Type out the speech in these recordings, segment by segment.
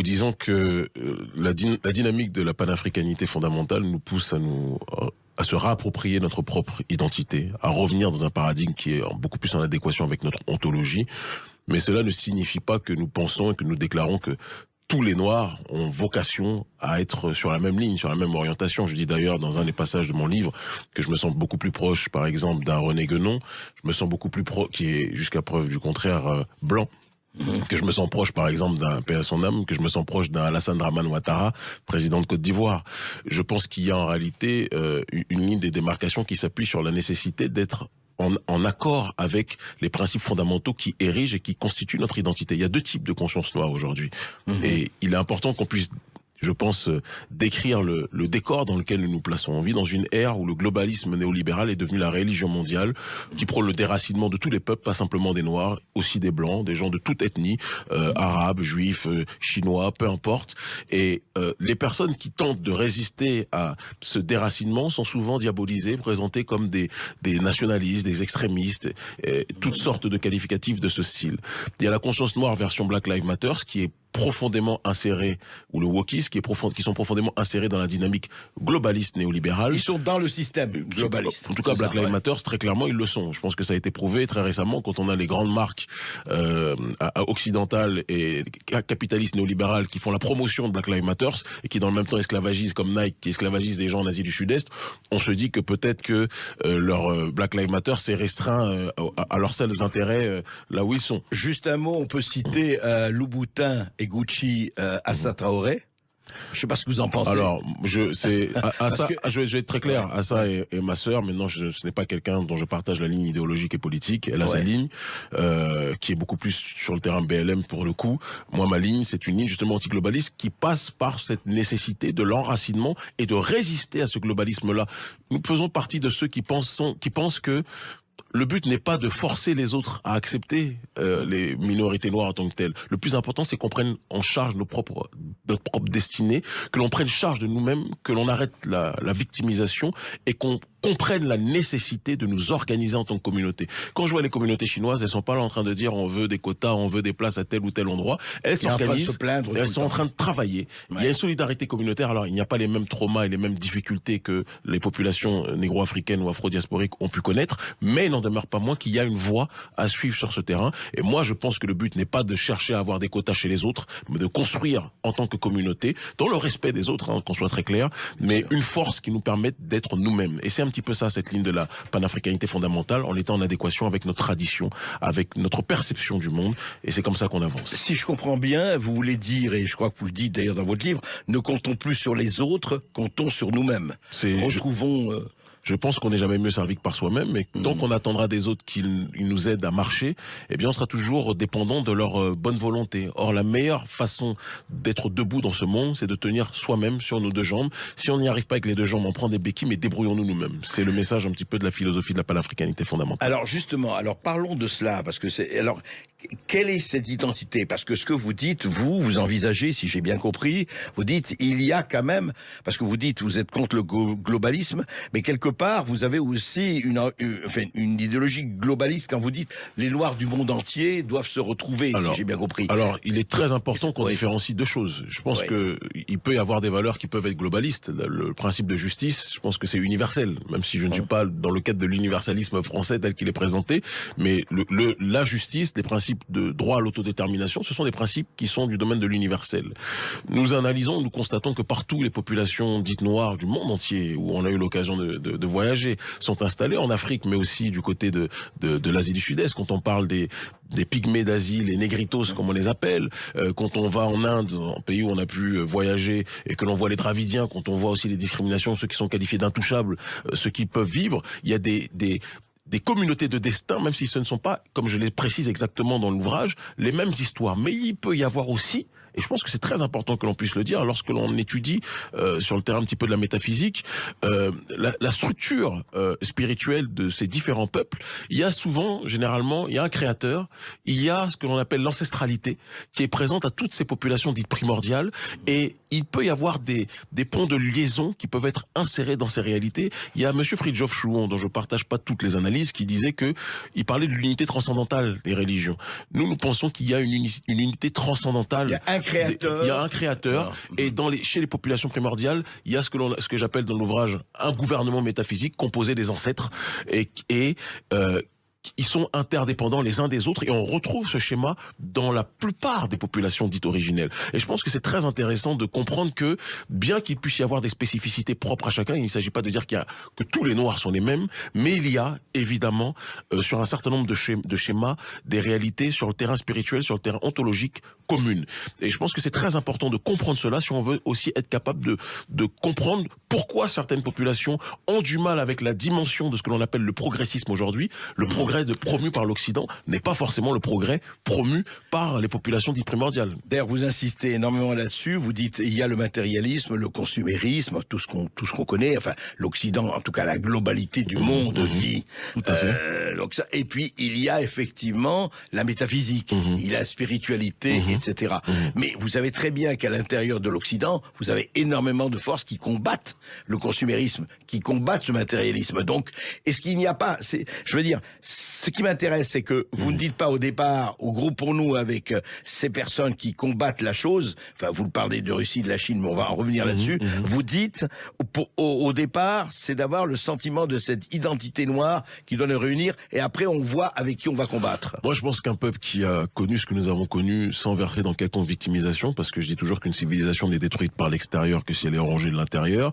vous disant que la dynamique de la panafricanité fondamentale nous pousse à se réapproprier notre propre identité, à revenir dans un paradigme qui est beaucoup plus en adéquation avec notre ontologie. Mais cela ne signifie pas que nous pensons et que nous déclarons que tous les Noirs ont vocation à être sur la même ligne, sur la même orientation. Je dis d'ailleurs dans un des passages de mon livre que je me sens beaucoup plus proche, par exemple, d'un René Guénon, je me sens beaucoup plus proche, qui est jusqu'à preuve du contraire blanc, que je me sens proche, par exemple, d'un paix à son âme, que je me sens proche d'un Alassane Dramane Ouattara, président de Côte d'Ivoire. Je pense qu'il y a en réalité une ligne des démarcations qui s'appuie sur la nécessité d'être en accord avec les principes fondamentaux qui érigent et qui constituent notre identité. Il y a deux types de conscience noire aujourd'hui. Et il est important qu'on puisse, je pense, décrire le décor dans lequel nous nous plaçons. On vit dans une ère où le globalisme néolibéral est devenu la religion mondiale, qui prône le déracinement de tous les peuples, pas simplement des Noirs, aussi des Blancs, des gens de toute ethnie, arabes, juifs, chinois, peu importe. Et les personnes qui tentent de résister à ce déracinement sont souvent diabolisées, présentées comme des nationalistes, des extrémistes, toutes sortes de qualificatifs de ce style. Il y a la conscience noire version Black Lives Matter, qui est profondément insérés, ou le wokisme qui sont profondément insérés dans la dynamique globaliste néolibérale. Ils sont dans le système globaliste. En tout cas, Black Lives Matter, très clairement, ils le sont. Je pense que ça a été prouvé très récemment quand on a les grandes marques occidentales et capitalistes néolibérales qui font la promotion de Black Lives Matter et qui dans le même temps esclavagisent, comme Nike, qui esclavagise des gens en Asie du Sud-Est. On se dit que peut-être que leur Black Lives Matter s'est restreint à leurs seuls intérêts là où ils sont. Juste un mot, on peut citer Louboutin et Gucci Assa Traoré. Je sais pas ce que vous en pensez. Alors, je vais être très clair. Assa est ma sœur, mais non, ce n'est pas quelqu'un dont je partage la ligne idéologique et politique. Elle a sa ligne, qui est beaucoup plus sur le terrain BLM pour le coup. Moi, ma ligne, c'est une ligne justement antiglobaliste qui passe par cette nécessité de l'enracinement et de résister à ce globalisme-là. Nous faisons partie de ceux qui pensent que le but n'est pas de forcer les autres à accepter les minorités noires en tant que telles. Le plus important, c'est qu'on prenne en charge notre propre destinée, que l'on prenne charge de nous-mêmes, que l'on arrête la victimisation et qu'on comprenne la nécessité de nous organiser en tant que communauté. Quand je vois les communautés chinoises, elles sont pas là en train de dire on veut des quotas, on veut des places à tel ou tel endroit. Elles s'organisent, elles sont en train de travailler. Ouais. Il y a une solidarité communautaire. Alors, il n'y a pas les mêmes traumas et les mêmes difficultés que les populations négro-africaines ou afro-diasporiques ont pu connaître, mais il n'en demeure pas moins qu'il y a une voie à suivre sur ce terrain. Et moi, je pense que le but n'est pas de chercher à avoir des quotas chez les autres, mais de construire en tant que communauté, dans le respect des autres, qu'on soit très clair, mais une force qui nous permette d'être nous-mêmes. Et c'est un petit peu ça, cette ligne de la panafricanité fondamentale, en étant en adéquation avec notre tradition, avec notre perception du monde, et c'est comme ça qu'on avance. Si je comprends bien, vous voulez dire, et je crois que vous le dites d'ailleurs dans votre livre, ne comptons plus sur les autres, comptons sur nous-mêmes. Retrouvons... Je pense qu'on n'est jamais mieux servi que par soi-même, mais tant qu'on attendra des autres qu'ils nous aident à marcher, eh bien on sera toujours dépendant de leur bonne volonté. Or, la meilleure façon d'être debout dans ce monde, c'est de tenir soi-même sur nos deux jambes. Si on n'y arrive pas avec les deux jambes, on prend des béquilles, mais débrouillons-nous nous-mêmes. C'est le message un petit peu de la philosophie de la panafricanité fondamentale. Alors justement, parlons de cela, parce que quelle est cette identité? Parce que ce que vous dites, vous envisagez, si j'ai bien compris, vous dites, il y a quand même, parce que vous dites, vous êtes contre le globalisme, mais quelque part, vous avez aussi une idéologie globaliste quand vous dites, les Noirs du monde entier doivent se retrouver, si j'ai bien compris. Alors, il est très important qu'on différencie deux choses. Je pense que il peut y avoir des valeurs qui peuvent être globalistes. Le principe de justice, je pense que c'est universel, même si je ne suis pas dans le cadre de l'universalisme français tel qu'il est présenté, mais la justice, les principes de droit à l'autodétermination, ce sont des principes qui sont du domaine de l'universel. Nous analysons, nous constatons que partout les populations dites noires du monde entier, où on a eu l'occasion de voyager, sont installées en Afrique, mais aussi du côté de l'Asie du Sud-Est, quand on parle des pygmées d'Asie, les négritos comme on les appelle, quand on va en Inde, un pays où on a pu voyager, et que l'on voit les Dravidiens, quand on voit aussi les discriminations, ceux qui sont qualifiés d'intouchables, ceux qui peuvent vivre, il y a des communautés de destin, même si ce ne sont pas, comme je les précise exactement dans l'ouvrage, les mêmes histoires. Mais il peut y avoir aussi, et je pense que c'est très important que l'on puisse le dire, lorsque l'on étudie sur le terrain un petit peu de la métaphysique, la structure spirituelle de ces différents peuples, il y a souvent, généralement, il y a un créateur, il y a ce que l'on appelle l'ancestralité, qui est présente à toutes ces populations dites primordiales, et il peut y avoir des ponts de liaison qui peuvent être insérés dans ces réalités. Il y a monsieur Fridtjof Schuon, dont je partage pas toutes les analyses, qui disait il parlait de l'unité transcendantale des religions. Nous pensons qu'il y a une unité transcendantale. Il y a un créateur. Il y a un créateur. Et chez les populations primordiales, il y a ce que j'appelle dans l'ouvrage un gouvernement métaphysique composé des ancêtres ils sont interdépendants les uns des autres et on retrouve ce schéma dans la plupart des populations dites originelles. Et je pense que c'est très intéressant de comprendre que bien qu'il puisse y avoir des spécificités propres à chacun, il ne s'agit pas de dire que tous les Noirs sont les mêmes, mais il y a évidemment sur un certain nombre de schémas des réalités sur le terrain spirituel, sur le terrain ontologique communes. Et je pense que c'est très important de comprendre cela si on veut aussi être capable de comprendre pourquoi certaines populations ont du mal avec la dimension de ce que l'on appelle le progressisme aujourd'hui. Le progrès promu par l'Occident n'est pas forcément le progrès promu par les populations dites primordiales. D'ailleurs, vous insistez énormément là-dessus. Vous dites il y a le matérialisme, le consumérisme, tout ce qu'on connaît. Enfin, l'Occident, en tout cas la globalité du monde vit. Tout à fait. Donc ça. Et puis il y a effectivement la métaphysique, il y a la spiritualité, etc. Mais vous savez très bien qu'à l'intérieur de l'Occident, vous avez énormément de forces qui combattent le consumérisme, qui combattent ce matérialisme. Donc, est-ce qu'il n'y a pas, je veux dire, ce qui m'intéresse, c'est que vous ne dites pas au départ, au groupe pour nous, avec ces personnes qui combattent la chose, enfin, vous parlez de Russie, de la Chine, mais on va en revenir là-dessus, vous dites, au départ, c'est d'avoir le sentiment de cette identité noire qui doit nous réunir, et après, on voit avec qui on va combattre. Moi, je pense qu'un peuple qui a connu ce que nous avons connu sans verser dans quelconque victimisation, parce que je dis toujours qu'une civilisation n'est détruite par l'extérieur que si elle est rongée de l'intérieur,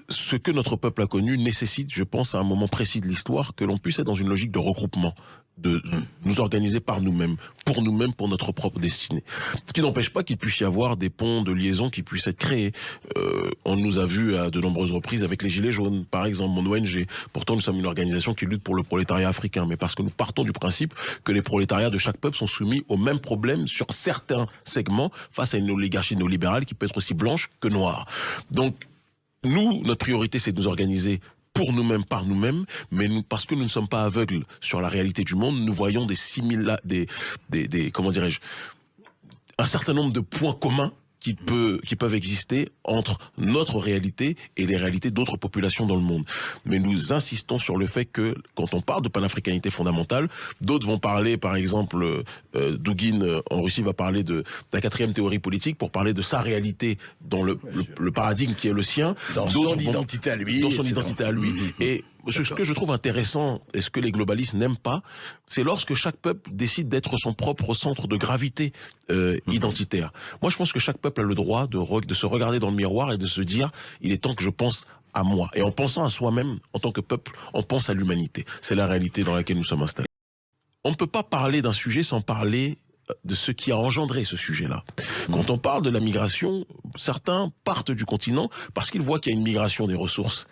ce que notre peuple a connu nécessite, je pense, à un moment précis de l'histoire, que l'on puisse être dans une logique de regroupement, de nous organiser par nous-mêmes, pour notre propre destinée. Ce qui n'empêche pas qu'il puisse y avoir des ponts de liaison qui puissent être créés. On nous a vu à de nombreuses reprises avec les Gilets jaunes, par exemple, mon ONG. Pourtant, nous sommes une organisation qui lutte pour le prolétariat africain, mais parce que nous partons du principe que les prolétariats de chaque peuple sont soumis aux mêmes problèmes sur certains segments face à une oligarchie néolibérale qui peut être aussi blanche que noire. Donc, nous, notre priorité, c'est de nous organiser pour nous-mêmes, par nous-mêmes, mais parce que nous ne sommes pas aveugles sur la réalité du monde, nous voyons comment dirais-je, un certain nombre de points communs qui peuvent exister entre notre réalité et les réalités d'autres populations dans le monde. Mais nous insistons sur le fait que, quand on parle de panafricanité fondamentale, d'autres vont parler, par exemple, Dugin en Russie va parler de la quatrième théorie politique pour parler de sa réalité dans le paradigme qui est le sien. Dans son identité à lui. Dans son identité à lui. Et ce que je trouve intéressant, et ce que les globalistes n'aiment pas, c'est lorsque chaque peuple décide d'être son propre centre de gravité identitaire. Moi, je pense que chaque peuple a le droit de se regarder dans le miroir et de se dire « il est temps que je pense à moi ». Et en pensant à soi-même, en tant que peuple, on pense à l'humanité. C'est la réalité dans laquelle nous sommes installés. On ne peut pas parler d'un sujet sans parler de ce qui a engendré ce sujet-là. Quand on parle de la migration, certains partent du continent parce qu'ils voient qu'il y a une migration des ressources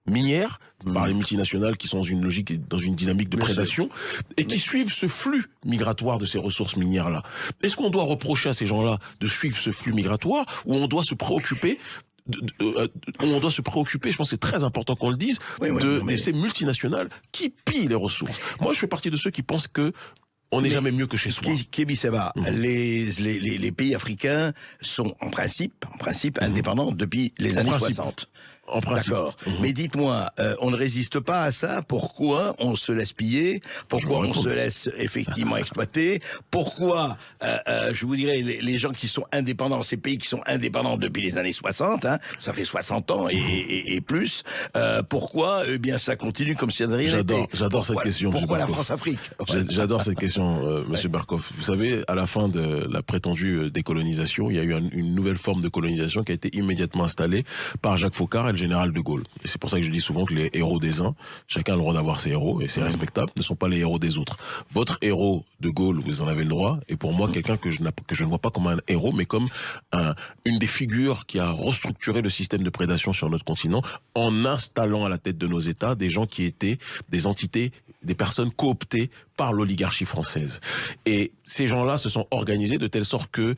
minières par les multinationales qui sont dans une logique, dans une dynamique de prédation et qui suivent ce flux migratoire de ces ressources minières-là. Est-ce qu'on doit reprocher à ces gens-là de suivre ce flux migratoire ou on doit se préoccuper je pense que c'est très important qu'on le dise, de ces multinationales qui pillent les ressources. Moi, je fais partie de ceux qui pensent que on n'est jamais mieux que chez soi. Kébi Seba, les pays africains sont en principe indépendants depuis les années 60. En principe. D'accord. Mais dites-moi, on ne résiste pas à ça. Pourquoi on se laisse piller? Pourquoi on se laisse effectivement exploiter? Pourquoi, je vous dirais, les gens qui sont indépendants, ces pays qui sont indépendants depuis les années 60, hein, ça fait 60 ans et plus, pourquoi, eh bien, ça continue comme si de rien n'était? J'adore cette question. Pourquoi la France-Afrique? J'adore cette question, Monsieur Barkov. Vous savez, à la fin de la prétendue décolonisation, il y a eu une nouvelle forme de colonisation qui a été immédiatement installée par Jacques Foccart et le général de Gaulle. Et c'est pour ça que je dis souvent que les héros des uns, chacun a le droit d'avoir ses héros, et c'est respectable, ne sont pas les héros des autres. Votre héros de Gaulle, vous en avez le droit, et pour moi, quelqu'un que je ne vois pas comme un héros, mais comme une des figures qui a restructuré le système de prédation sur notre continent, en installant à la tête de nos États des gens qui étaient des entités, des personnes cooptées par l'oligarchie française. Et ces gens-là se sont organisés de telle sorte que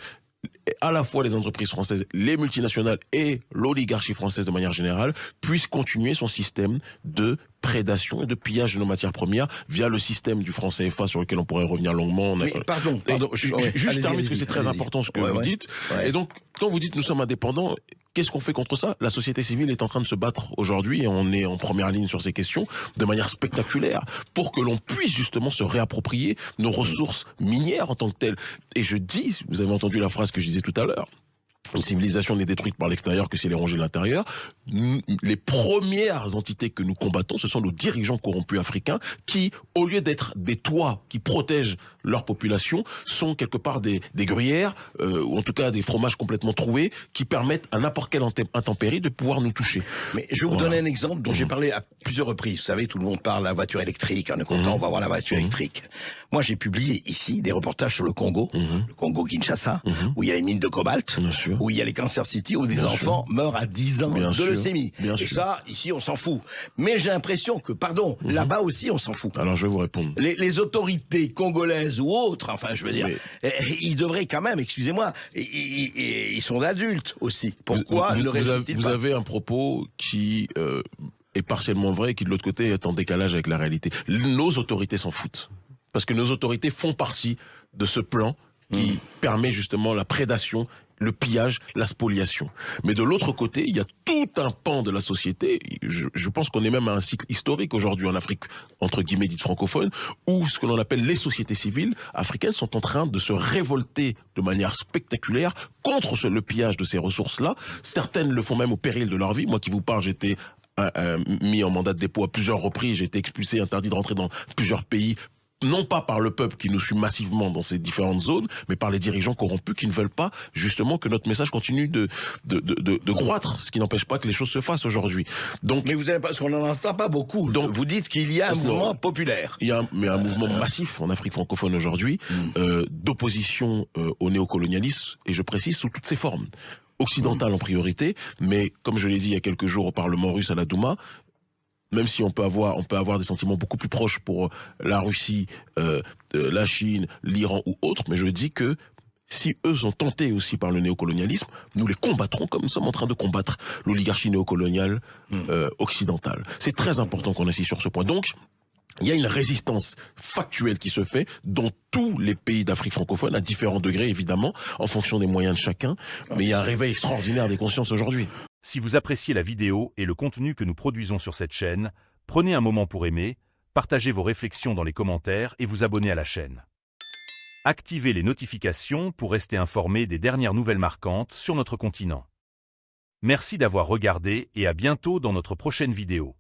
à la fois les entreprises françaises, les multinationales et l'oligarchie française de manière générale puissent continuer son système de prédation et de pillage de nos matières premières via le système du franc CFA sur lequel on pourrait revenir longuement. Mais pardon. Juste terminer parce que c'est très important ce que vous dites. Ouais. Et donc, quand vous dites nous sommes indépendants, qu'est-ce qu'on fait contre ça? La société civile est en train de se battre aujourd'hui et on est en première ligne sur ces questions de manière spectaculaire pour que l'on puisse justement se réapproprier nos ressources minières en tant que telles. Et je dis, vous avez entendu la phrase que je disais tout à l'heure, une civilisation n'est détruite par l'extérieur que si elle est rongée de l'intérieur. Les premières entités que nous combattons, ce sont nos dirigeants corrompus africains qui, au lieu d'être des toits qui protègent leur population, sont quelque part des gruyères, ou en tout cas des fromages complètement troués, qui permettent à n'importe quelle intempérie de pouvoir nous toucher. Mais je vais vous donner un exemple dont j'ai parlé à plusieurs reprises. Vous savez, tout le monde parle de la voiture électrique. On est content, on va voir la voiture électrique. Moi, j'ai publié ici des reportages sur le Congo Kinshasa, où il y a les mines de cobalt, où il y a les Cancer City, où des enfants meurent à 10 ans de leucémie. Et ça, ici, on s'en fout. Mais j'ai l'impression que, là-bas aussi, on s'en fout. Alors, je vais vous répondre. Les autorités congolaises ou autres, enfin, je veux dire, ils devraient quand même, excusez-moi, ils sont adultes aussi. Pourquoi vous avez un propos qui est partiellement vrai et qui, de l'autre côté, est en décalage avec la réalité. Nos autorités s'en foutent. Parce que nos autorités font partie de ce plan qui permet justement la prédation, le pillage, la spoliation. Mais de l'autre côté, il y a tout un pan de la société, je pense qu'on est même à un cycle historique aujourd'hui en Afrique, entre guillemets dite francophone, où ce que l'on appelle les sociétés civiles africaines sont en train de se révolter de manière spectaculaire contre le pillage de ces ressources-là. Certaines le font même au péril de leur vie. Moi qui vous parle, j'étais mis en mandat de dépôt à plusieurs reprises, j'ai été expulsé, interdit de rentrer dans plusieurs pays, non pas par le peuple qui nous suit massivement dans ces différentes zones, mais par les dirigeants corrompus qui ne veulent pas justement que notre message continue de croître, ce qui n'empêche pas que les choses se fassent aujourd'hui. Donc, mais vous avez pas, parce qu'on n'en entend pas beaucoup. Donc, vous dites qu'il y a un mouvement populaire. Il y a un mouvement massif en Afrique francophone aujourd'hui d'opposition au néocolonialisme, et je précise sous toutes ses formes. Occidentale en priorité, mais comme je l'ai dit il y a quelques jours au Parlement russe à la Douma, même si on peut avoir des sentiments beaucoup plus proches pour la Russie, la Chine, l'Iran ou autres, mais je dis que si eux sont tentés aussi par le néocolonialisme, nous les combattrons comme nous sommes en train de combattre l'oligarchie néocoloniale occidentale. C'est très important qu'on insiste sur ce point. Donc, il y a une résistance factuelle qui se fait dans tous les pays d'Afrique francophone, à différents degrés évidemment, en fonction des moyens de chacun, mais il y a un réveil extraordinaire des consciences aujourd'hui. Si vous appréciez la vidéo et le contenu que nous produisons sur cette chaîne, prenez un moment pour aimer, partagez vos réflexions dans les commentaires et vous abonner à la chaîne. Activez les notifications pour rester informé des dernières nouvelles marquantes sur notre continent. Merci d'avoir regardé et à bientôt dans notre prochaine vidéo.